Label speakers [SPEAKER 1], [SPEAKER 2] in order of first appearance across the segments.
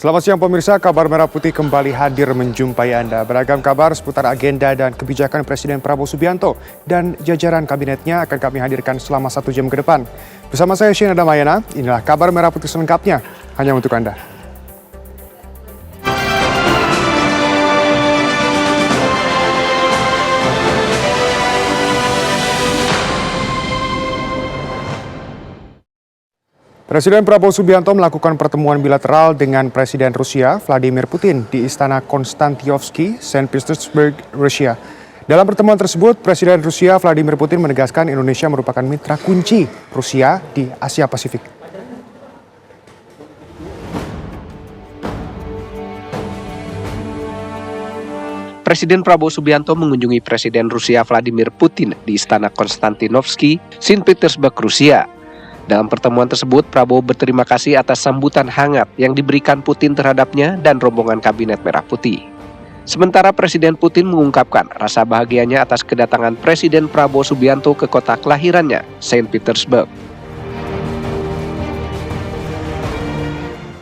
[SPEAKER 1] Selamat siang pemirsa, kabar Merah Putih kembali hadir menjumpai Anda. Beragam kabar seputar agenda dan kebijakan Presiden Prabowo Subianto dan jajaran kabinetnya akan kami hadirkan selama 1 jam ke depan. Bersama saya Shane Adamayana, inilah kabar Merah Putih selengkapnya hanya untuk Anda. Presiden Prabowo Subianto melakukan pertemuan bilateral dengan Presiden Rusia Vladimir Putin di Istana Konstantinovsky, Saint Petersburg, Rusia. Dalam pertemuan tersebut, Presiden Rusia Vladimir Putin menegaskan Indonesia merupakan mitra kunci Rusia di Asia Pasifik.
[SPEAKER 2] Presiden Prabowo Subianto mengunjungi Presiden Rusia Vladimir Putin di Istana Konstantinovsky, Saint Petersburg, Rusia. Dalam pertemuan tersebut, Prabowo berterima kasih atas sambutan hangat yang diberikan Putin terhadapnya dan rombongan Kabinet Merah Putih. Sementara Presiden Putin mengungkapkan rasa bahagianya atas kedatangan Presiden Prabowo Subianto ke kota kelahirannya, Saint Petersburg.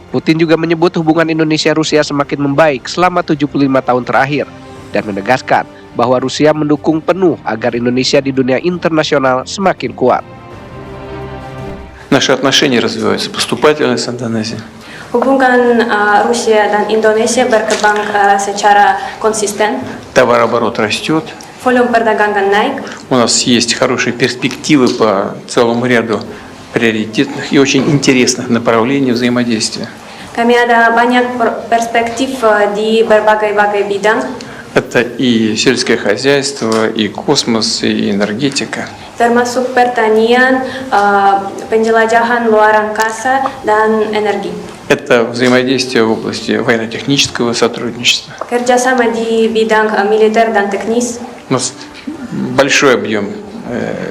[SPEAKER 2] Putin juga menyebut hubungan Indonesia-Rusia semakin membaik selama 75 tahun terakhir dan menegaskan bahwa Rusia mendukung penuh agar Indonesia di dunia internasional semakin kuat.
[SPEAKER 3] Наши отношения развиваются поступательно с Индонезией.
[SPEAKER 4] Hubungan Rusia dan Indonesia berkembang secara konsisten.
[SPEAKER 3] Товарооборот растет.
[SPEAKER 4] Volume perdagangan naik.
[SPEAKER 3] У нас есть хорошие перспективы по целому ряду приоритетных и очень интересных направлений взаимодействия.
[SPEAKER 4] Kami ada banyak perspektif di berbagai bidang.
[SPEAKER 3] Это и сельское хозяйство, и космос, и энергетика.
[SPEAKER 4] Termasuk pertanian, penjelajahan luar angkasa, dan energi.
[SPEAKER 3] Это взаимодействие в области военно-технического сотрудничества.
[SPEAKER 4] Kerjasama di bidang militer dan teknis.
[SPEAKER 3] У нас большой объем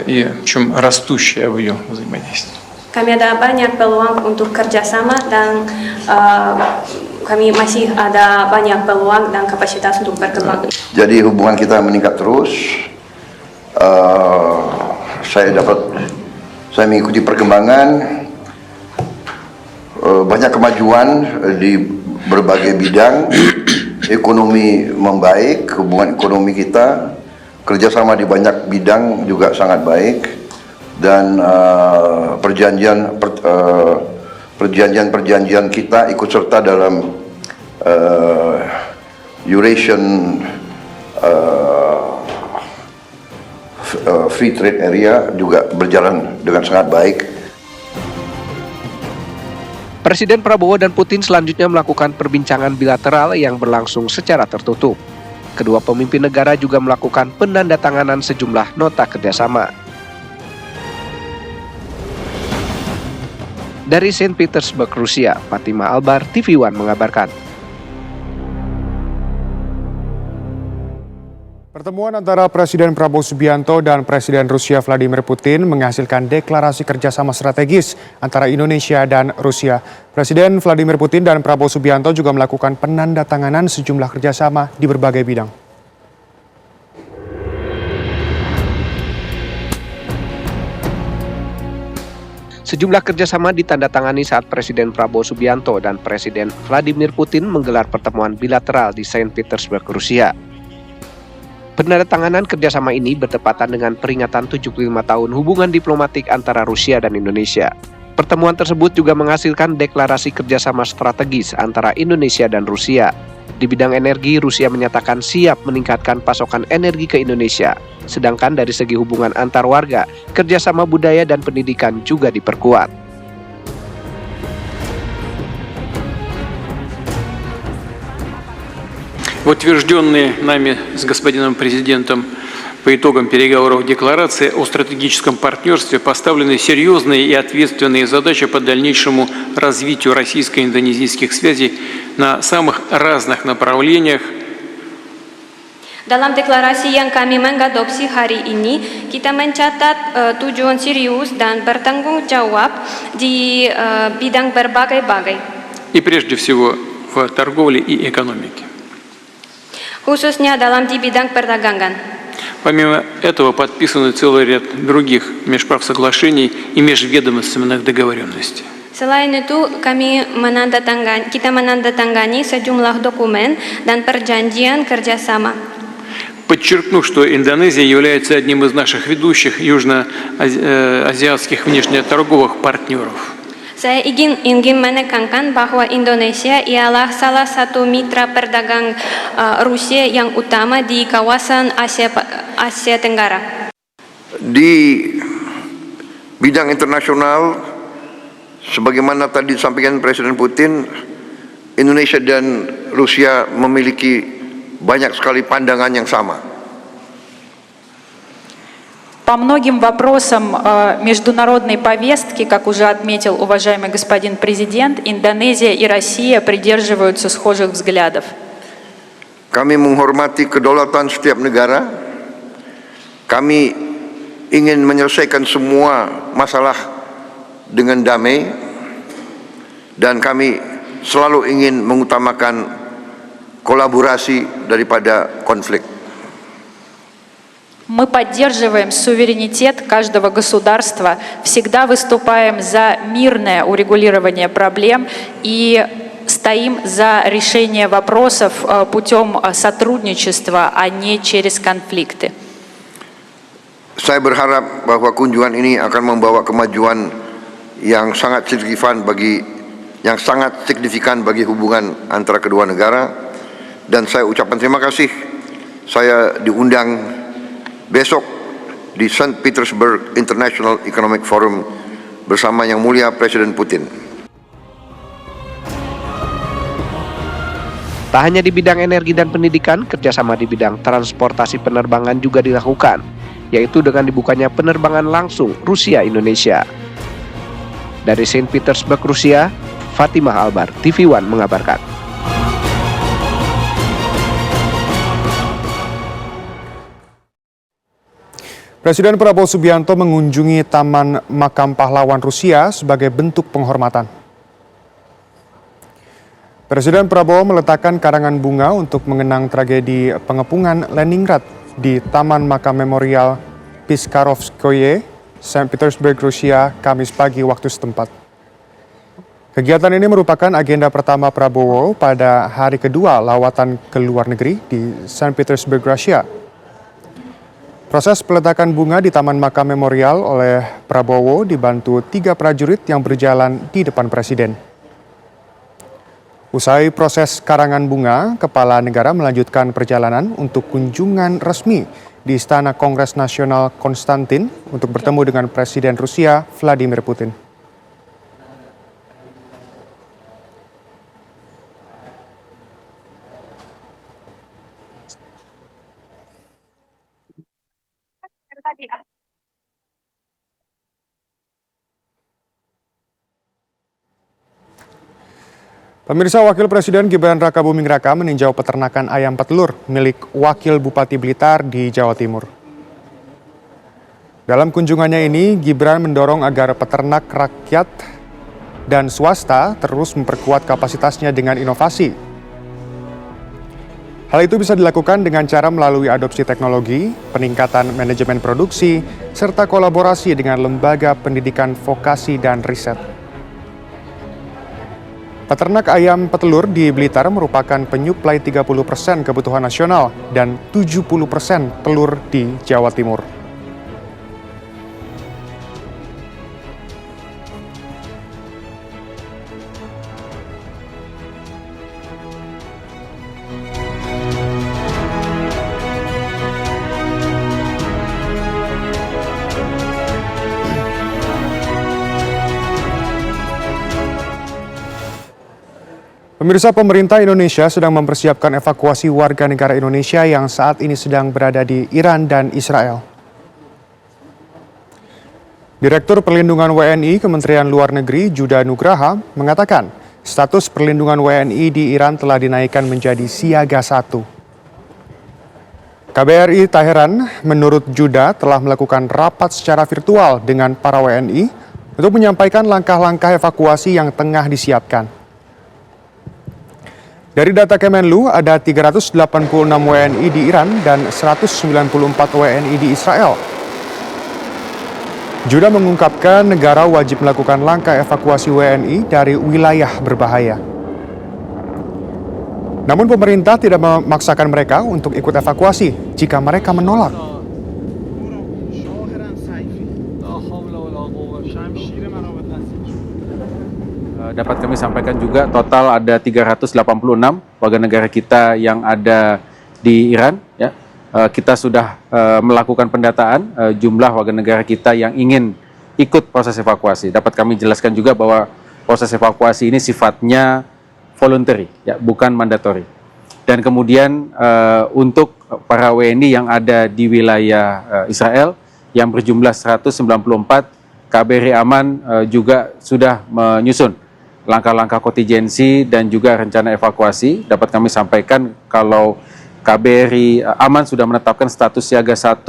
[SPEAKER 3] и причем растущий объем взаимодействия.
[SPEAKER 4] Kami ada banyak peluang untuk kerjasama dan kami masih ada banyak peluang dan kapasitas untuk berkembang.
[SPEAKER 5] Jadi hubungan kita meningkat terus. Saya mengikuti perkembangan, banyak kemajuan di berbagai bidang. Ekonomi membaik, hubungan ekonomi kita, kerjasama di banyak bidang juga sangat baik, dan perjanjian kita ikut serta dalam Eurasian Free Trade Area juga berjalan dengan sangat baik.
[SPEAKER 2] Presiden Prabowo dan Putin selanjutnya melakukan perbincangan bilateral yang berlangsung secara tertutup. Kedua pemimpin negara juga melakukan penandatanganan sejumlah nota kerjasama. Dari Saint Petersburg, Rusia, Fatima Albar, TV One mengabarkan.
[SPEAKER 1] Pertemuan antara Presiden Prabowo Subianto dan Presiden Rusia Vladimir Putin menghasilkan deklarasi kerjasama strategis antara Indonesia dan Rusia. Presiden Vladimir Putin dan Prabowo Subianto juga melakukan penandatanganan sejumlah kerjasama di berbagai bidang.
[SPEAKER 2] Sejumlah kerjasama ditandatangani saat Presiden Prabowo Subianto dan Presiden Vladimir Putin menggelar pertemuan bilateral di Saint Petersburg, Rusia. Penandatanganan kerjasama ini bertepatan dengan peringatan 75 tahun hubungan diplomatik antara Rusia dan Indonesia. Pertemuan tersebut juga menghasilkan deklarasi kerjasama strategis antara Indonesia dan Rusia. Di bidang energi, Rusia menyatakan siap meningkatkan pasokan energi ke Indonesia. Sedangkan dari segi hubungan antar warga, kerjasama budaya dan pendidikan juga diperkuat.
[SPEAKER 3] В утвержденной нами с господином президентом по итогам переговоров декларации о стратегическом партнерстве поставлены серьезные и ответственные задачи по дальнейшему развитию российско-индонезийских связей на самых разных направлениях.
[SPEAKER 4] Dalam deklarasi yang kami mengadopsi hari ini, kita mencatat tujuan serius dan bertanggung jawab di bidang berbagai-bagai.
[SPEAKER 3] И прежде всего в торговле и экономике.
[SPEAKER 4] Khususnya dalam di bidang perdagangan.
[SPEAKER 3] Помимо этого подписаны целый ряд других межправсоглашений и межведомственных договоренностей.
[SPEAKER 4] Selain itu, kita menandatangani sejumlah dokumen dan perjanjian kerjasama.
[SPEAKER 3] Подчеркну, что Индонезия является одним из наших ведущих южноазиатских внешнеторговых партнеров.
[SPEAKER 4] Saya ingin menekankan bahwa Indonesia ialah salah satu mitra perdagang Rusia yang utama di kawasan Asia Tenggara.
[SPEAKER 5] Di bidang internasional, sebagaimana tadi disampaikan Presiden Putin, Indonesia dan Rusia memiliki banyak sekali pandangan yang sama.
[SPEAKER 6] По многим вопросам международной повестки, как уже отметил уважаемый господин президент, Индонезия и Россия придерживаются схожих взглядов.
[SPEAKER 5] Kami menghormati kedaulatan setiap negara. Kami ingin menyelesaikan semua masalah dengan damai, dan kami selalu ingin mengutamakan kolaborasi daripada konflik.
[SPEAKER 6] Мы поддерживаем суверенитет каждого государства, всегда выступаем за мирное урегулирование проблем и стоим за решение вопросов путем сотрудничества, а не через конфликты.
[SPEAKER 5] Saya berharap bahwa kunjungan ini akan membawa kemajuan yang sangat signifikan bagi hubungan antara kedua negara, dan saya ucapkan terima kasih. Saya diundang besok di St. Petersburg International Economic Forum bersama Yang Mulia Presiden Putin.
[SPEAKER 2] Tak hanya di bidang energi dan pendidikan, kerjasama di bidang transportasi penerbangan juga dilakukan, yaitu dengan dibukanya penerbangan langsung Rusia-Indonesia. Dari St. Petersburg, Rusia, Fatimah Albar, TV One mengabarkan.
[SPEAKER 1] Presiden Prabowo Subianto mengunjungi Taman Makam Pahlawan Rusia sebagai bentuk penghormatan. Presiden Prabowo meletakkan karangan bunga untuk mengenang tragedi pengepungan Leningrad di Taman Makam Memorial Piskarovskoye, St. Petersburg, Rusia, Kamis pagi waktu setempat. Kegiatan ini merupakan agenda pertama Prabowo pada hari kedua lawatan ke luar negeri di St. Petersburg, Rusia. Proses peletakan bunga di Taman Makam Memorial oleh Prabowo dibantu 3 prajurit yang berjalan di depan Presiden. Usai proses karangan bunga, Kepala Negara melanjutkan perjalanan untuk kunjungan resmi di Istana Kongres Nasional Konstantin untuk bertemu dengan Presiden Rusia Vladimir Putin. Pemirsa, Wakil Presiden Gibran Raka Buming Raka meninjau peternakan ayam petelur milik Wakil Bupati Blitar di Jawa Timur. Dalam kunjungannya ini, Gibran mendorong agar peternak rakyat dan swasta terus memperkuat kapasitasnya dengan inovasi. Hal itu bisa dilakukan dengan cara melalui adopsi teknologi, peningkatan manajemen produksi, serta kolaborasi dengan lembaga pendidikan vokasi dan riset. Peternak ayam petelur di Blitar merupakan penyuplai 30% kebutuhan nasional dan 70% telur di Jawa Timur. Pemirsa, pemerintah Indonesia sedang mempersiapkan evakuasi warga negara Indonesia yang saat ini sedang berada di Iran dan Israel. Direktur Perlindungan WNI Kementerian Luar Negeri Juda Nugraha mengatakan status perlindungan WNI di Iran telah dinaikkan menjadi siaga 1. KBRI Teheran menurut Juda telah melakukan rapat secara virtual dengan para WNI untuk menyampaikan langkah-langkah evakuasi yang tengah disiapkan. Dari data Kemenlu, ada 386 WNI di Iran dan 194 WNI di Israel. Judah mengungkapkan negara wajib melakukan langkah evakuasi WNI dari wilayah berbahaya. Namun pemerintah tidak memaksakan mereka untuk ikut evakuasi jika mereka menolak.
[SPEAKER 7] Dapat kami sampaikan juga total ada 386 warga negara kita yang ada di Iran. Ya. Kita sudah melakukan pendataan jumlah warga negara kita yang ingin ikut proses evakuasi. Dapat kami jelaskan juga bahwa proses evakuasi ini sifatnya voluntary, ya, bukan mandatory. Dan kemudian untuk para WNI yang ada di wilayah Israel yang berjumlah 194, KBRI Aman juga sudah menyusun langkah-langkah kontingensi dan juga rencana evakuasi. Dapat kami sampaikan kalau KBRI Aman sudah menetapkan status siaga 1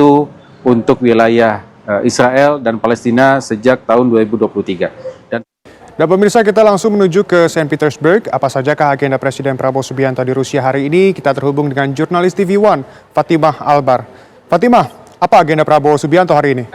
[SPEAKER 7] untuk wilayah Israel dan Palestina sejak tahun 2023.
[SPEAKER 1] Dan pemirsa, kita langsung menuju ke Saint Petersburg. Apa sajakah agenda Presiden Prabowo Subianto di Rusia hari ini? Kita terhubung dengan jurnalis TV One, Fatimah Albar. Fatimah, apa agenda Prabowo Subianto hari ini?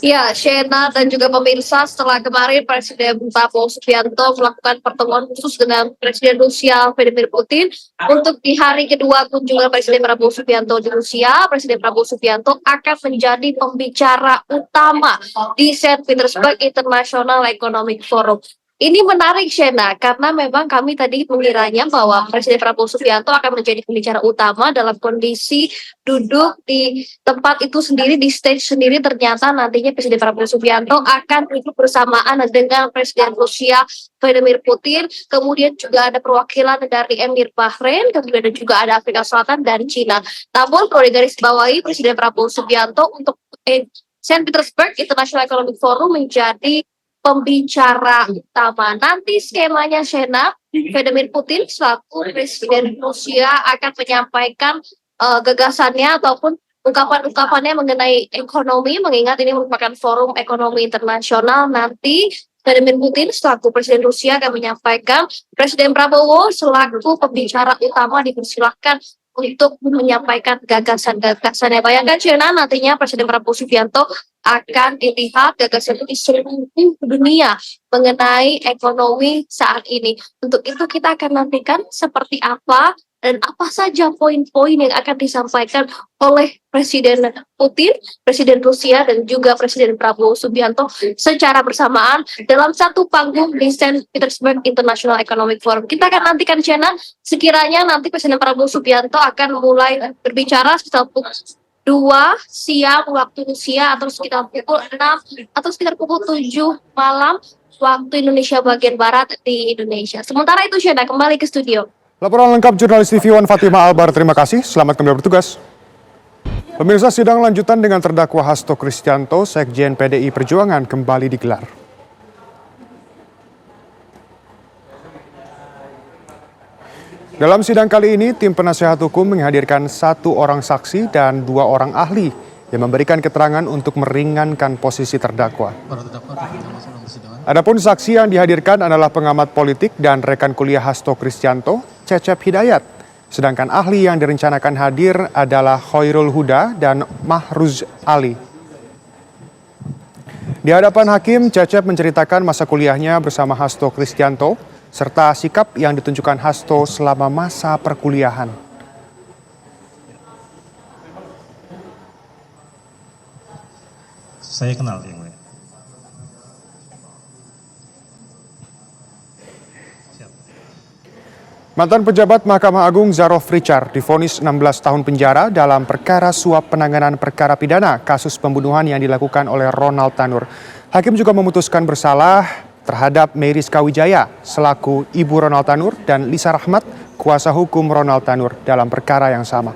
[SPEAKER 8] Ya, Shena dan juga pemirsa, setelah kemarin Presiden Prabowo Subianto melakukan pertemuan khusus dengan Presiden Rusia Vladimir Putin, untuk di hari kedua kunjungan Presiden Prabowo Subianto di Rusia, Presiden Prabowo Subianto akan menjadi pembicara utama di Saint Petersburg International Economic Forum. Ini menarik, Shena, karena memang kami tadi mengiranya bahwa Presiden Prabowo Subianto akan menjadi pembicara utama dalam kondisi duduk di tempat itu sendiri, di stage sendiri. Ternyata nantinya Presiden Prabowo Subianto akan duduk bersamaan dengan Presiden Rusia Vladimir Putin, kemudian juga ada perwakilan dari Emir Bahrain, kemudian juga ada Afrika Selatan dan Cina. Namun perlu digarisbawahi, Presiden Prabowo Subianto untuk Saint Petersburg International Economic Forum menjadi pembicara utama. Nanti skemanya, Shena, Vladimir Putin selaku Presiden Rusia akan menyampaikan gagasannya ataupun ungkapan-ungkapannya mengenai ekonomi, mengingat ini merupakan forum ekonomi internasional. Nanti Vladimir Putin selaku Presiden Rusia akan menyampaikan, Presiden Prabowo selaku pembicara utama dipersilahkan untuk menyampaikan gagasan-gagasannya. Bayangkan, Shena, nantinya Presiden Prabowo Subianto akan dilihat gagasan di seluruh dunia mengenai ekonomi saat ini. Untuk itu kita akan nantikan seperti apa dan apa saja poin-poin yang akan disampaikan oleh Presiden Putin, Presiden Rusia, dan juga Presiden Prabowo Subianto secara bersamaan dalam satu panggung di Saint Petersburg International Economic Forum. Kita akan nantikan, Shena, sekiranya nanti Presiden Prabowo Subianto akan mulai berbicara sekitar pukul 2 siang waktu Rusia, atau sekitar pukul 6 atau sekitar pukul 7 malam waktu Indonesia bagian Barat di Indonesia. Sementara itu, Shena, kembali ke studio.
[SPEAKER 1] Laporan lengkap jurnalis TV One Fatimah Albar, terima kasih. Selamat kembali bertugas. Pemirsa, sidang lanjutan dengan terdakwa Hasto Kristianto, Sekjen PDI Perjuangan, kembali digelar. Dalam sidang kali ini, tim penasehat hukum menghadirkan 1 orang saksi dan 2 orang ahli yang memberikan keterangan untuk meringankan posisi terdakwa. Adapun saksi yang dihadirkan adalah pengamat politik dan rekan kuliah Hasto Kristianto, Cecep Hidayat. Sedangkan ahli yang direncanakan hadir adalah Khairul Huda dan Mahruz Ali. Di hadapan hakim, Cecep menceritakan masa kuliahnya bersama Hasto Kristianto, serta sikap yang ditunjukkan Hasto selama masa perkuliahan.
[SPEAKER 9] Saya kenal yang mulia.
[SPEAKER 1] Mantan pejabat Mahkamah Agung Zarof Richard divonis 16 tahun penjara dalam perkara suap penanganan perkara pidana kasus pembunuhan yang dilakukan oleh Ronald Tanur. Hakim juga memutuskan bersalah terhadap Meris Kawijaya selaku ibu Ronald Tanur dan Lisa Rahmat, kuasa hukum Ronald Tanur, dalam perkara yang sama.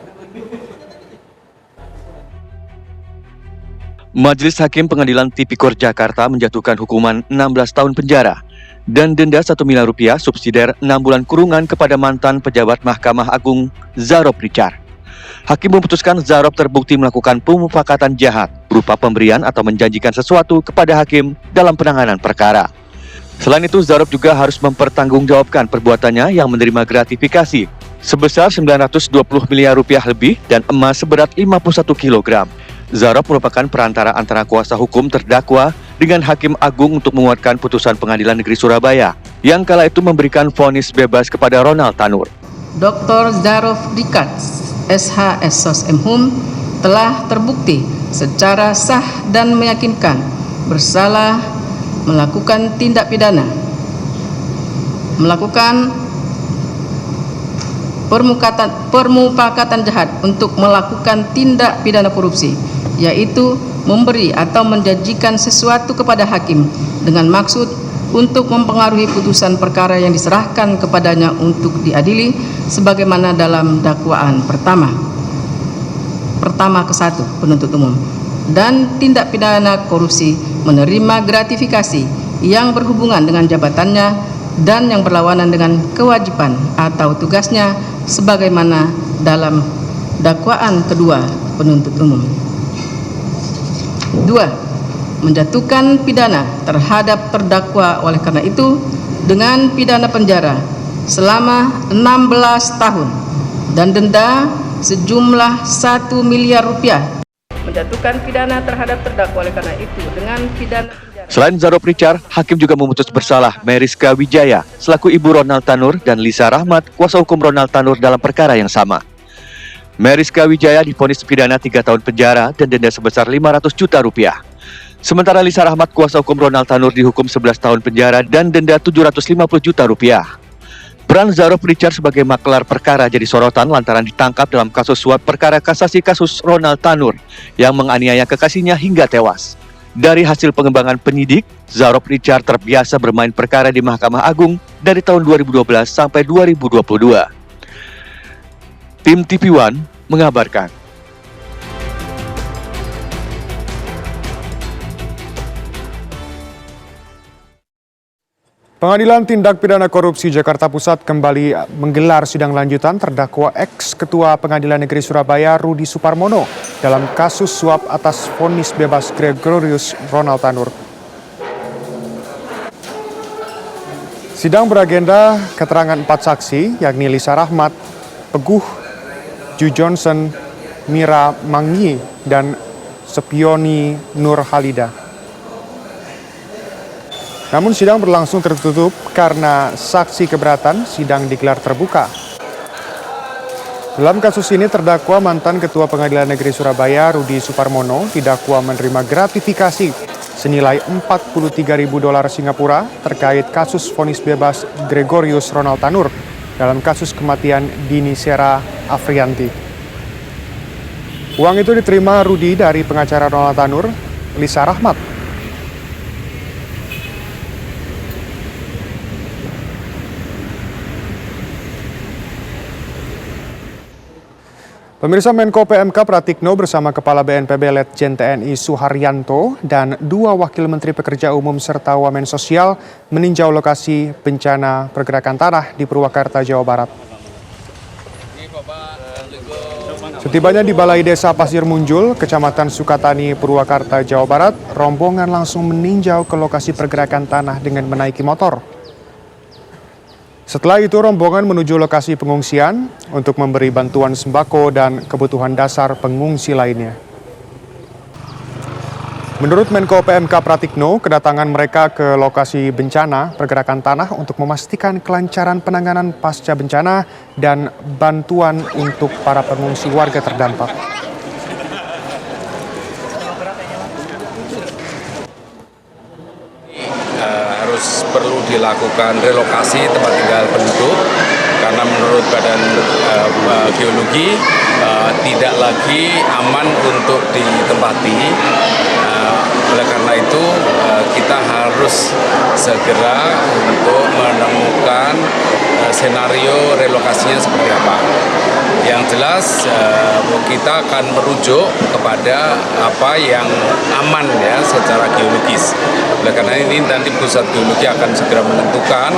[SPEAKER 10] Majelis Hakim Pengadilan Tipikor Jakarta menjatuhkan hukuman 16 tahun penjara dan denda Rp1 miliar subsidiar 6 bulan kurungan kepada mantan pejabat Mahkamah Agung Zarof Richard. Hakim memutuskan Zarof terbukti melakukan pemufakatan jahat berupa pemberian atau menjanjikan sesuatu kepada hakim dalam penanganan perkara. Selain itu, Zarof juga harus mempertanggungjawabkan perbuatannya yang menerima gratifikasi sebesar Rp920 miliar lebih dan emas seberat 51 kg. Zarop merupakan perantara antara kuasa hukum terdakwa dengan Hakim Agung untuk menguatkan putusan Pengadilan Negeri Surabaya yang kala itu memberikan vonis bebas kepada Ronald Tanur.
[SPEAKER 9] Dr. Zarop Dikat, SHS Sos MHum, telah terbukti secara sah dan meyakinkan bersalah melakukan tindak pidana, melakukan permufakatan jahat untuk melakukan tindak pidana korupsi, yaitu memberi atau menjanjikan sesuatu kepada hakim dengan maksud untuk mempengaruhi putusan perkara yang diserahkan kepadanya untuk diadili sebagaimana dalam dakwaan pertama ke-1 penuntut umum, dan tindak pidana korupsi menerima gratifikasi yang berhubungan dengan jabatannya dan yang berlawanan dengan kewajiban atau tugasnya sebagaimana dalam dakwaan kedua penuntut umum. 2. Menjatuhkan pidana terhadap terdakwa oleh karena itu dengan pidana penjara selama 16 tahun dan denda sejumlah 1 miliar rupiah. Menjatuhkan pidana terhadap terdakwa oleh karena itu dengan pidana penjara.
[SPEAKER 10] Selain Zarop Richard, hakim juga memutus bersalah Meriska Wijaya selaku ibu Ronald Tanur dan Lisa Rahmat, kuasa hukum Ronald Tanur dalam perkara yang sama. Meriska Wijaya divonis pidana 3 tahun penjara dan denda sebesar 500 juta rupiah. Sementara Lisa Rahmat, kuasa hukum Ronald Tanur, dihukum 11 tahun penjara dan denda 750 juta rupiah. Peran Zarop Richard sebagai maklar perkara jadi sorotan lantaran ditangkap dalam kasus suap perkara kasasi kasus Ronald Tanur yang menganiaya kekasihnya hingga tewas. Dari hasil pengembangan penyidik, Zarop Richard terbiasa bermain perkara di Mahkamah Agung dari tahun 2012 sampai 2022. Tim TV One mengabarkan.
[SPEAKER 1] Pengadilan Tindak Pidana Korupsi Jakarta Pusat kembali menggelar sidang lanjutan terdakwa ex-Ketua Pengadilan Negeri Surabaya Rudi Suparmono dalam kasus suap atas vonis bebas Gregorius Ronald Tanur. Sidang beragenda keterangan 4 saksi, yakni Lisa Rahmat, Peguh, Ju Johnson, Mira Mangi, dan Sepioni Nur Halida. Namun sidang berlangsung tertutup karena saksi keberatan sidang digelar terbuka. Dalam kasus ini terdakwa mantan Ketua Pengadilan Negeri Surabaya Rudi Suparmono didakwa menerima gratifikasi senilai $43.000 Singapura terkait kasus vonis bebas Gregorius Ronald Tanur dalam kasus kematian Dini Sera Afrianti. Uang itu diterima Rudi dari pengacara Ronald Tanur, Lisa Rahmat. Pemirsa, Menko PMK Pratikno bersama Kepala BNPB Letjen TNI Suharyanto dan 2 Wakil Menteri Pekerja Umum serta Wamen Sosial meninjau lokasi bencana pergerakan tanah di Purwakarta, Jawa Barat. Setibanya di Balai Desa Pasir Munjul, Kecamatan Sukatani, Purwakarta, Jawa Barat, rombongan langsung meninjau ke lokasi pergerakan tanah dengan menaiki motor. Setelah itu rombongan menuju lokasi pengungsian untuk memberi bantuan sembako dan kebutuhan dasar pengungsi lainnya. Menurut Menko PMK Pratikno, kedatangan mereka ke lokasi bencana pergerakan tanah untuk memastikan kelancaran penanganan pasca bencana dan bantuan untuk para pengungsi warga terdampak.
[SPEAKER 11] Perlu dilakukan relokasi tempat tinggal penduduk karena menurut Badan Geologi tidak lagi aman untuk ditempati. Oleh karena itu kita harus segera untuk menemukan senario relokasinya seperti apa. Yang jelas kita akan merujuk kepada apa yang aman ya secara geologis. Oleh karena ini nanti pusat geologi akan segera menentukan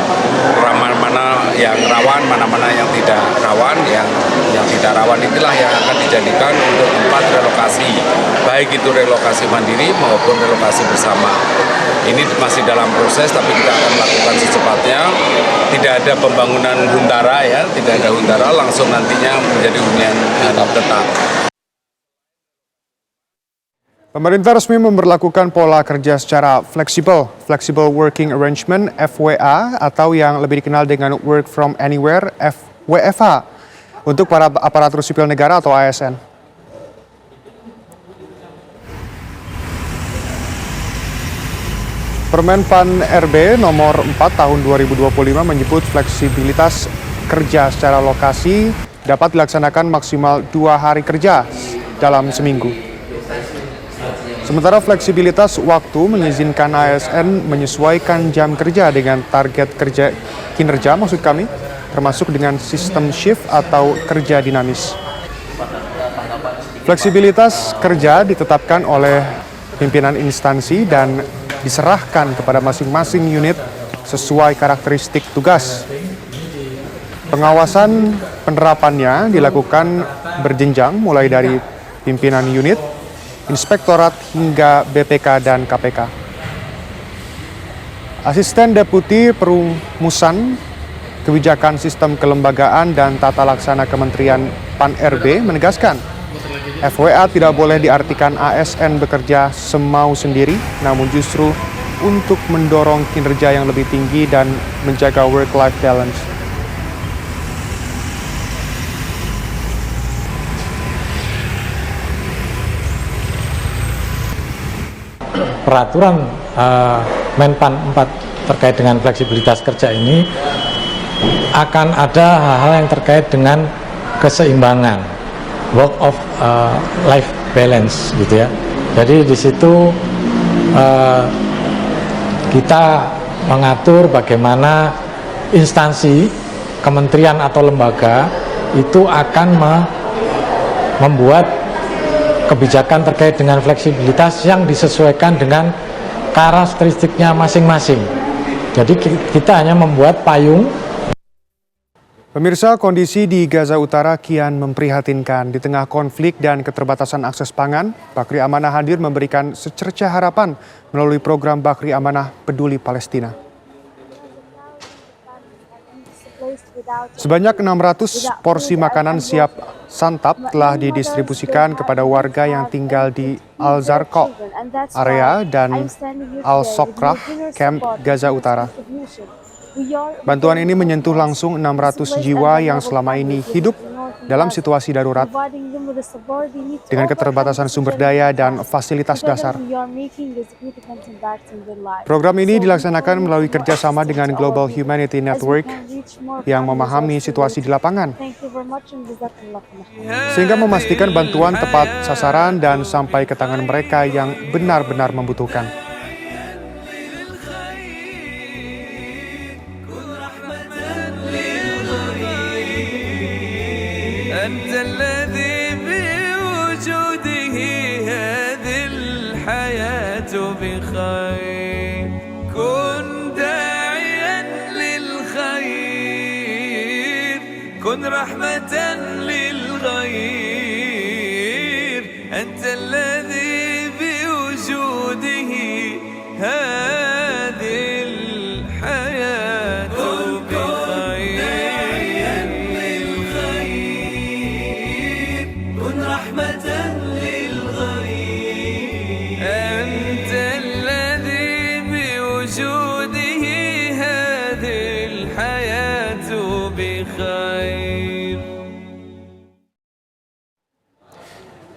[SPEAKER 11] mana yang rawan, mana yang tidak rawan. Yang tidak rawan itulah yang akan dijadikan untuk tempat relokasi, baik itu relokasi mandiri maupun relokasi bersama. Ini masih dalam proses, tapi kita akan lakukan secepatnya. Tidak ada pembangunan huntara ya, tidak ada huntara, langsung nantinya menjadi hunian tetap.
[SPEAKER 1] Pemerintah resmi memberlakukan pola kerja secara fleksibel, Flexible Working Arrangement (FWA) atau yang lebih dikenal dengan Work from Anywhere (WFH) untuk para aparatur sipil negara atau ASN. Permen PAN RB nomor 4 tahun 2025 menyebut fleksibilitas kerja secara lokasi dapat dilaksanakan maksimal 2 hari kerja dalam seminggu. Sementara fleksibilitas waktu mengizinkan ASN menyesuaikan jam kerja dengan target kinerja termasuk dengan sistem shift atau kerja dinamis. Fleksibilitas kerja ditetapkan oleh pimpinan instansi dan diserahkan kepada masing-masing unit sesuai karakteristik tugas. Pengawasan penerapannya dilakukan berjenjang mulai dari pimpinan unit, inspektorat hingga BPK dan KPK. Asisten Deputi Perumusan Kebijakan Sistem Kelembagaan dan Tata Laksana Kementerian PAN RB menegaskan, FWA tidak boleh diartikan ASN bekerja semau sendiri, namun justru untuk mendorong kinerja yang lebih tinggi dan menjaga work-life balance.
[SPEAKER 12] Peraturan Menpan 4 terkait dengan fleksibilitas kerja ini akan ada hal-hal yang terkait dengan keseimbangan work of life balance gitu ya. Jadi di situ kita mengatur bagaimana instansi, kementerian atau lembaga itu akan membuat kebijakan terkait dengan fleksibilitas yang disesuaikan dengan karakteristiknya masing-masing. Jadi kita hanya membuat payung.
[SPEAKER 1] Pemirsa, kondisi di Gaza Utara kian memprihatinkan. Di tengah konflik dan keterbatasan akses pangan, Bakri Amanah hadir memberikan secercah harapan melalui program Bakri Amanah Peduli Palestina. Sebanyak 600 porsi makanan siap santap telah didistribusikan kepada warga yang tinggal di Al-Zarqa area dan Al-Sokrah, Camp Gaza Utara. Bantuan ini menyentuh langsung 600 jiwa yang selama ini hidup dalam situasi darurat dengan keterbatasan sumber daya dan fasilitas dasar. Program ini dilaksanakan melalui kerjasama dengan Global Humanity Network yang memahami situasi di lapangan, sehingga memastikan bantuan tepat sasaran dan sampai ke tangan mereka yang benar-benar membutuhkan.
[SPEAKER 13] أنت الذي بوجوده هذه الحياة بخير كن داعيا للخير كن رحمة للغير أنت الذي بوجوده هذه الحياة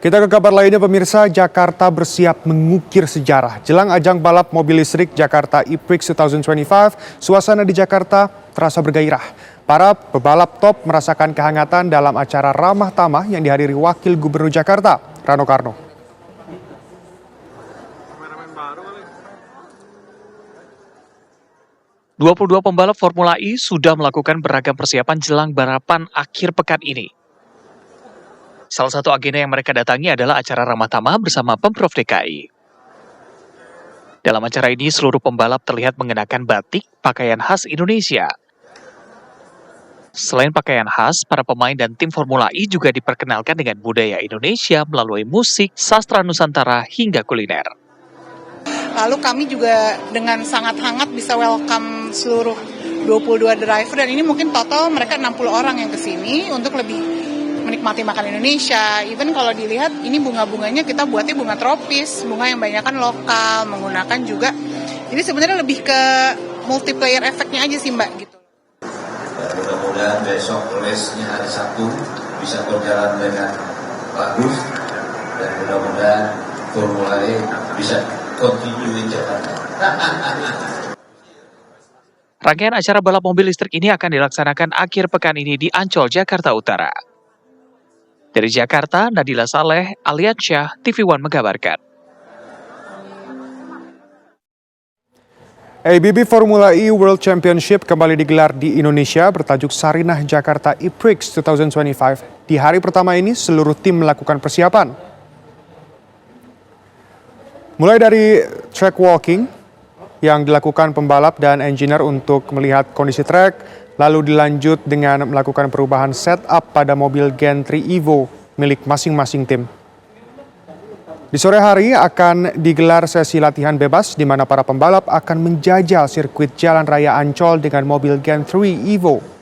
[SPEAKER 1] Kita ke kabar lainnya, pemirsa. Jakarta bersiap mengukir sejarah. Jelang ajang balap mobil listrik Jakarta e-Prix 2025, suasana di Jakarta terasa bergairah. Para pebalap top merasakan kehangatan dalam acara ramah tamah yang dihadiri Wakil Gubernur Jakarta, Rano Karno.
[SPEAKER 14] ...22 pembalap Formula E sudah melakukan beragam persiapan jelang balapan akhir pekan ini. Salah satu agenda yang mereka datangi adalah acara ramah tamah bersama Pemprov DKI. Dalam acara ini, seluruh pembalap terlihat mengenakan batik, pakaian khas Indonesia. Selain pakaian khas, para pemain dan tim Formula E juga diperkenalkan dengan budaya Indonesia melalui musik, sastra Nusantara, hingga kuliner.
[SPEAKER 15] Lalu kami juga dengan sangat hangat bisa welcome seluruh 22 driver, dan ini mungkin total mereka 60 orang yang kesini untuk lebih menikmati makan Indonesia. Even kalau dilihat ini bunga-bunganya kita buatnya bunga tropis, bunga yang banyak kan lokal, menggunakan juga. Jadi sebenarnya lebih ke multiplayer efeknya aja sih Mbak gitu.
[SPEAKER 16] Mudah-mudahan besok race-nya hari Sabtu bisa berjalan dengan bagus dan mudah-mudahan Formula E bisa continue Jakarta.
[SPEAKER 14] Rangkaian acara balap mobil listrik ini akan dilaksanakan akhir pekan ini di Ancol, Jakarta Utara. Dari Jakarta, Nadila Saleh, Aliansyah, TV One mengabarkan.
[SPEAKER 1] ABB Formula E World Championship kembali digelar di Indonesia bertajuk Sarinah Jakarta E-Prix 2025. Di hari pertama ini, seluruh tim melakukan persiapan. Mulai dari track walking yang dilakukan pembalap dan engineer untuk melihat kondisi track, lalu dilanjut dengan melakukan perubahan setup pada mobil Gen 3 Evo milik masing-masing tim. Di sore hari akan digelar sesi latihan bebas di mana para pembalap akan menjajal sirkuit Jalan Raya Ancol dengan mobil Gen 3 Evo.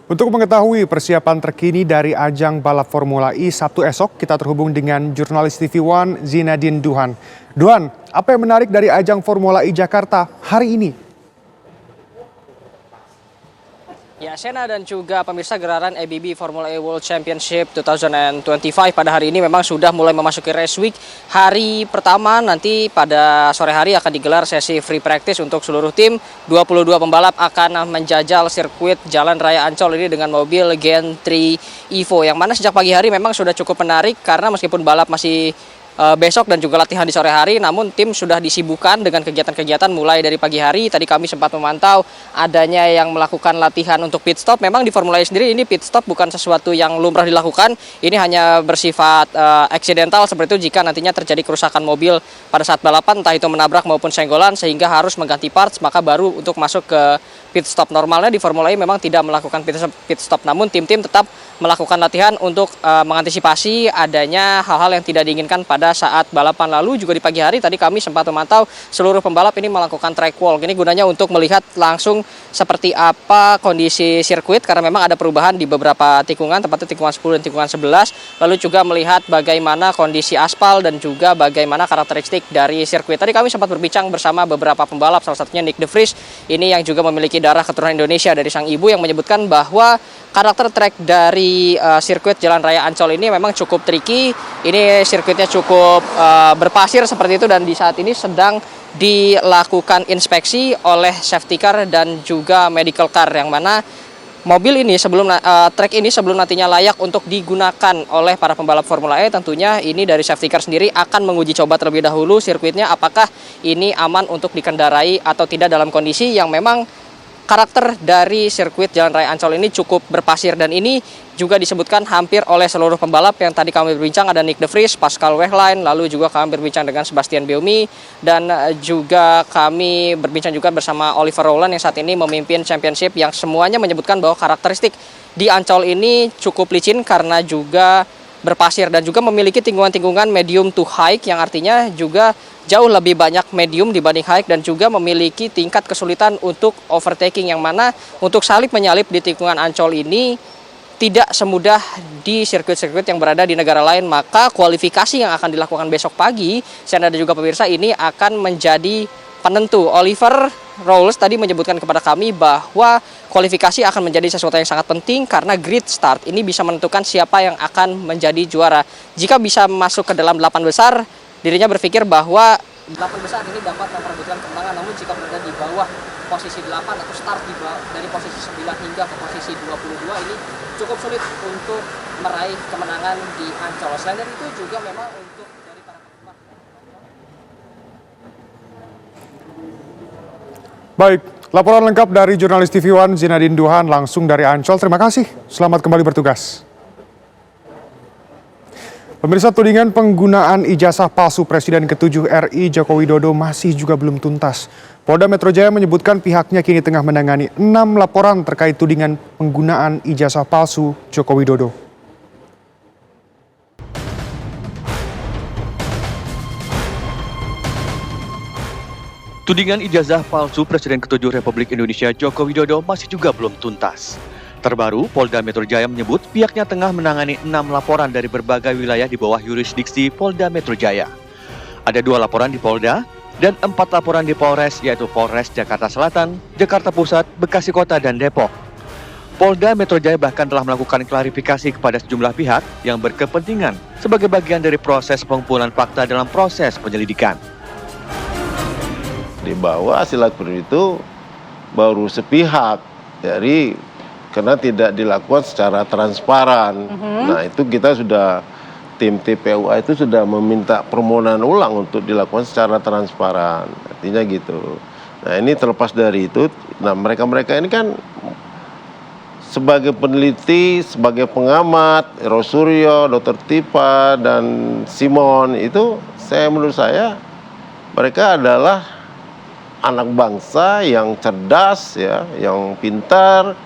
[SPEAKER 1] Untuk mengetahui persiapan terkini dari ajang balap Formula E Sabtu esok, kita terhubung dengan jurnalis TV One Zinadin Duhan. Duhan, apa yang menarik dari ajang Formula E Jakarta hari ini?
[SPEAKER 17] Ya, Sena dan juga pemirsa, gelaran ABB Formula E World Championship 2025 pada hari ini memang sudah mulai memasuki race week. Hari pertama nanti pada sore hari akan digelar sesi free practice untuk seluruh tim. 22 pembalap akan menjajal sirkuit Jalan Raya Ancol ini dengan mobil Gen 3 Evo. Yang mana sejak pagi hari memang sudah cukup menarik karena meskipun balap masih besok dan juga latihan di sore hari, namun tim sudah disibukkan dengan kegiatan-kegiatan mulai dari pagi hari. Tadi kami sempat memantau adanya yang melakukan latihan untuk pit stop. Memang di Formula E sendiri ini pit stop bukan sesuatu yang lumrah dilakukan. Ini hanya bersifat accidental seperti itu jika nantinya terjadi kerusakan mobil pada saat balapan, entah itu menabrak maupun senggolan sehingga harus mengganti parts, maka baru untuk masuk ke pit stop. Normalnya di Formula E memang tidak melakukan pit stop, namun tim-tim tetap melakukan latihan untuk mengantisipasi adanya hal-hal yang tidak diinginkan pada saat balapan. Lalu juga di pagi hari tadi kami sempat memantau seluruh pembalap ini melakukan track walk. Ini gunanya untuk melihat langsung seperti apa kondisi sirkuit karena memang ada perubahan di beberapa tikungan, tepatnya tikungan 10 dan tikungan 11. Lalu juga melihat bagaimana kondisi aspal dan juga bagaimana karakteristik dari sirkuit. Tadi kami sempat berbincang bersama beberapa pembalap, salah satunya Nick De Vries ini yang juga memiliki darah keturunan Indonesia dari sang ibu, yang menyebutkan bahwa karakter track dari sirkuit Jalan Raya Ancol ini memang cukup tricky. Ini sirkuitnya cukup berpasir seperti itu dan di saat ini sedang dilakukan inspeksi oleh safety car dan juga medical car, yang mana mobil ini track ini sebelum nantinya layak untuk digunakan oleh para pembalap Formula E, tentunya ini dari safety car sendiri akan menguji coba terlebih dahulu sirkuitnya apakah ini aman untuk dikendarai atau tidak dalam kondisi yang memang karakter dari sirkuit Jalan Raya Ancol ini cukup berpasir. Dan ini juga disebutkan hampir oleh seluruh pembalap yang tadi kami berbincang, ada Nick De Vries, Pascal Wehrlein, lalu juga kami berbincang dengan Sebastian Buemi, dan juga kami berbincang juga bersama Oliver Rowland yang saat ini memimpin championship, yang semuanya menyebutkan bahwa karakteristik di Ancol ini cukup licin karena juga berpasir dan juga memiliki tinggungan-tinggungan medium to high, yang artinya juga jauh lebih banyak medium dibanding high, dan juga memiliki tingkat kesulitan untuk overtaking, yang mana untuk salip menyalip di tikungan Ancol ini tidak semudah di sirkuit-sirkuit yang berada di negara lain. Maka kualifikasi yang akan dilakukan besok pagi, saya dan juga pemirsa, ini akan menjadi penentu. Oliver Rowles tadi menyebutkan kepada kami bahwa kualifikasi akan menjadi sesuatu yang sangat penting karena grid start ini bisa menentukan siapa yang akan menjadi juara. Jika bisa masuk ke dalam 8 besar, dirinya berpikir bahwa 8 besar ini dapat memperebutkan kemenangan, namun jika berada di bawah posisi 8 atau start dari posisi 9 hingga ke posisi 22 ini cukup sulit untuk meraih kemenangan di Ancol. Selain dari itu juga memang untuk dari para pembalap.
[SPEAKER 1] Baik, laporan lengkap dari jurnalis TV One Zinadin Duhan langsung dari Ancol. Terima kasih, selamat kembali bertugas. Pemirsa, tudingan penggunaan ijazah palsu Presiden ke-7 RI Joko Widodo masih juga belum tuntas. Polda Metro Jaya menyebutkan pihaknya kini tengah menangani 6 laporan terkait tudingan penggunaan ijazah palsu Joko Widodo.
[SPEAKER 10] Tudingan ijazah palsu Presiden ke-7 Republik Indonesia Joko Widodo masih juga belum tuntas. Terbaru, Polda Metro Jaya menyebut pihaknya tengah menangani 6 laporan dari berbagai wilayah di bawah yurisdiksi Polda Metro Jaya. Ada 2 laporan di Polda dan 4 laporan di Polres, yaitu Polres Jakarta Selatan, Jakarta Pusat, Bekasi Kota, dan Depok. Polda Metro Jaya bahkan telah melakukan klarifikasi kepada sejumlah pihak yang berkepentingan sebagai bagian dari proses pengumpulan fakta dalam proses penyelidikan.
[SPEAKER 18] Di bawah hasil laporan itu baru sepihak dari karena tidak dilakukan secara transparan. Nah, itu kita sudah tim TPUA itu sudah meminta permohonan ulang untuk dilakukan secara transparan. Artinya gitu. Nah, ini terlepas dari itu, nah mereka-mereka ini kan sebagai peneliti, sebagai pengamat, Rosuryo, Dr. Tipa, dan Simon itu menurut saya mereka adalah anak bangsa yang cerdas, ya, yang pintar.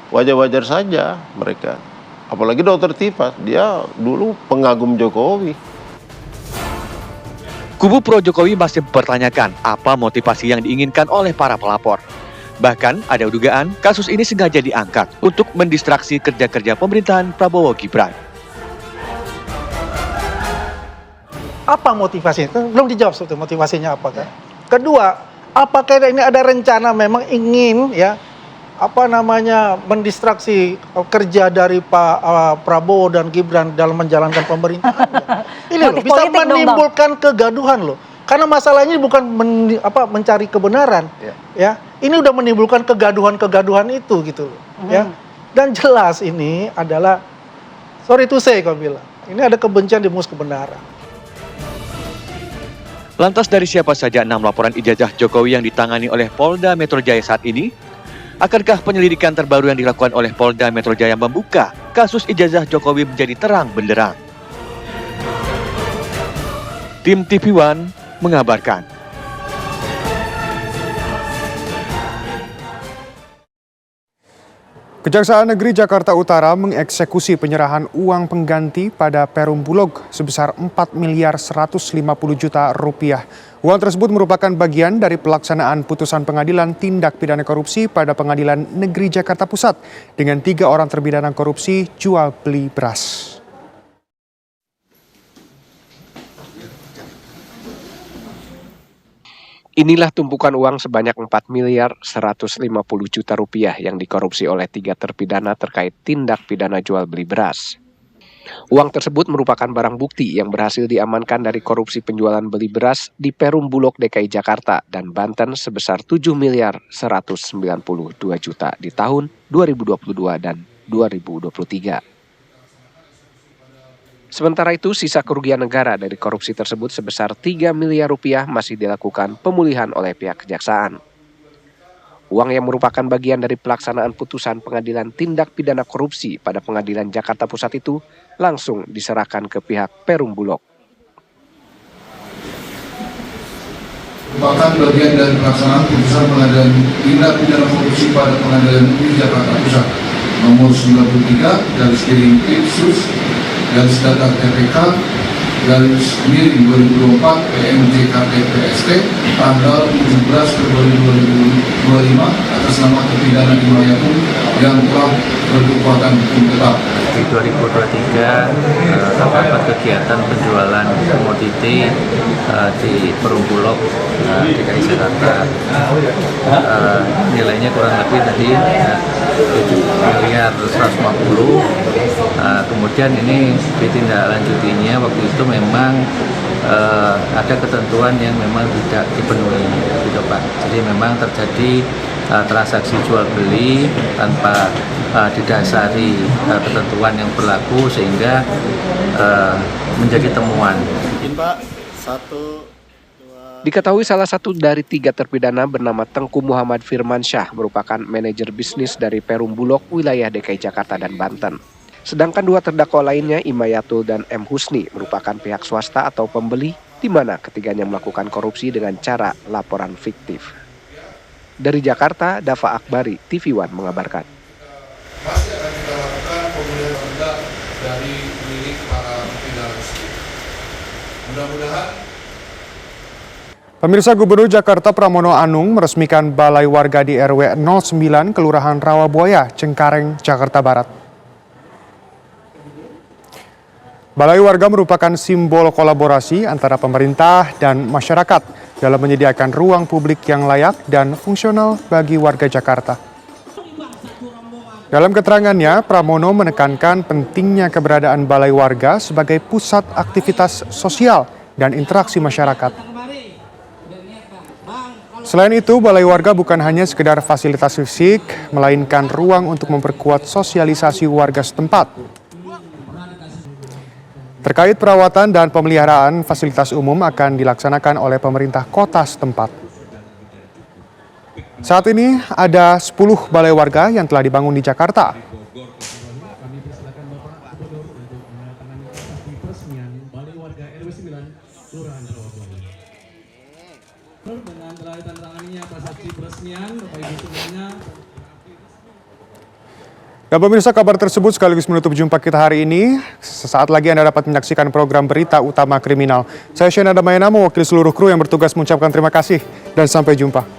[SPEAKER 18] Wajar-wajar saja mereka. Apalagi Dr. Tipa, dia dulu pengagum Jokowi.
[SPEAKER 10] Kubu pro Jokowi masih mempertanyakan apa motivasi yang diinginkan oleh para pelapor. Bahkan ada dugaan kasus ini sengaja diangkat untuk mendistraksi kerja-kerja pemerintahan Prabowo Gibran.
[SPEAKER 19] Apa motivasinya? Belum dijawab sebetulnya motivasinya apa kan. Kedua, apakah ini ada rencana memang ingin mendistraksi kerja dari Pak Prabowo dan Gibran dalam menjalankan pemerintahan. Ini loh, bisa menimbulkan kegaduhan loh. Karena masalahnya bukan mencari kebenaran, ya. Ini udah menimbulkan kegaduhan itu gitu loh, ya. Dan jelas ini adalah sorry to say kau bilang. Ini ada kebencian di mus kebenaran.
[SPEAKER 10] Lantas dari siapa saja 6 laporan ijazah Jokowi yang ditangani oleh Polda Metro Jaya saat ini? Akankah penyelidikan terbaru yang dilakukan oleh Polda Metro Jaya membuka kasus ijazah Jokowi menjadi terang benderang? Tim TV One mengabarkan.
[SPEAKER 1] Kejaksaan Negeri Jakarta Utara mengeksekusi penyerahan uang pengganti pada Perum Bulog sebesar 4.150 juta rupiah. Uang tersebut merupakan bagian dari pelaksanaan putusan pengadilan tindak pidana korupsi pada Pengadilan Negeri Jakarta Pusat dengan 3 orang terpidana korupsi jual beli beras.
[SPEAKER 2] Inilah tumpukan uang sebanyak 4.150 juta rupiah yang dikorupsi oleh 3 terpidana terkait tindak pidana jual beli beras. Uang tersebut merupakan barang bukti yang berhasil diamankan dari korupsi penjualan beli beras di Perum Bulog DKI Jakarta dan Banten sebesar 7.192 juta di tahun 2022 dan 2023. Sementara itu, sisa kerugian negara dari korupsi tersebut sebesar 3 miliar rupiah masih dilakukan pemulihan oleh pihak kejaksaan. Uang yang merupakan bagian dari pelaksanaan putusan pengadilan tindak pidana korupsi pada Pengadilan Jakarta Pusat itu langsung diserahkan ke pihak Perum Bulog.
[SPEAKER 20] Merupakan bagian dari pelaksanaan putusan pengadilan tindak pidana korupsi pada Pengadilan Negeri Jakarta Pusat nomor 93 garis miring Ipsus garis data TPK garis miring 2024 PMJ KPPST tanggal 17 Februari 2025 atas nama terpidana Imayatun yang telah berkekuatan hukum tetap.
[SPEAKER 21] Di 2023 terdapat kegiatan penjualan komoditi di Perum Bulog DKI Jakarta. Nilainya kurang lebih tadi 7.150. Kemudian ini ditindaklanjutinya waktu itu memang ada ketentuan yang memang tidak dipenuhi, gitu Pak. Jadi memang terjadi transaksi jual beli tanpa didasari ketentuan yang berlaku sehingga menjadi temuan.
[SPEAKER 2] Diketahui salah satu dari 3 terpidana bernama Tengku Muhammad Firmansyah merupakan manajer bisnis dari Perum Bulog wilayah DKI Jakarta dan Banten. Sedangkan dua terdakwa lainnya, Imayatul dan M. Husni, merupakan pihak swasta atau pembeli, di mana ketiganya melakukan korupsi dengan cara laporan fiktif. Dari Jakarta, Dava Akbari, TV One mengabarkan.
[SPEAKER 20] Masih akan kita lakukan pemulihan denda dari milik para terpidana tersebut. Mudah-mudahan.
[SPEAKER 1] Pemirsa, Gubernur Jakarta Pramono Anung meresmikan balai warga di RW 09 Kelurahan Rawabuaya, Cengkareng, Jakarta Barat. Balai warga merupakan simbol kolaborasi antara pemerintah dan masyarakat dalam menyediakan ruang publik yang layak dan fungsional bagi warga Jakarta. Dalam keterangannya, Pramono menekankan pentingnya keberadaan balai warga sebagai pusat aktivitas sosial dan interaksi masyarakat. Selain itu, balai warga bukan hanya sekedar fasilitas fisik, melainkan ruang untuk memperkuat sosialisasi warga setempat. Terkait perawatan dan pemeliharaan fasilitas umum akan dilaksanakan oleh pemerintah kota setempat. Saat ini ada 10 balai warga yang telah dibangun di Jakarta. Dan pemirsa, kabar tersebut sekaligus menutup jumpa kita hari ini. Sesaat lagi Anda dapat menyaksikan program Berita Utama Kriminal. Saya Shena Damayana, mewakili seluruh kru yang bertugas mengucapkan terima kasih dan sampai jumpa.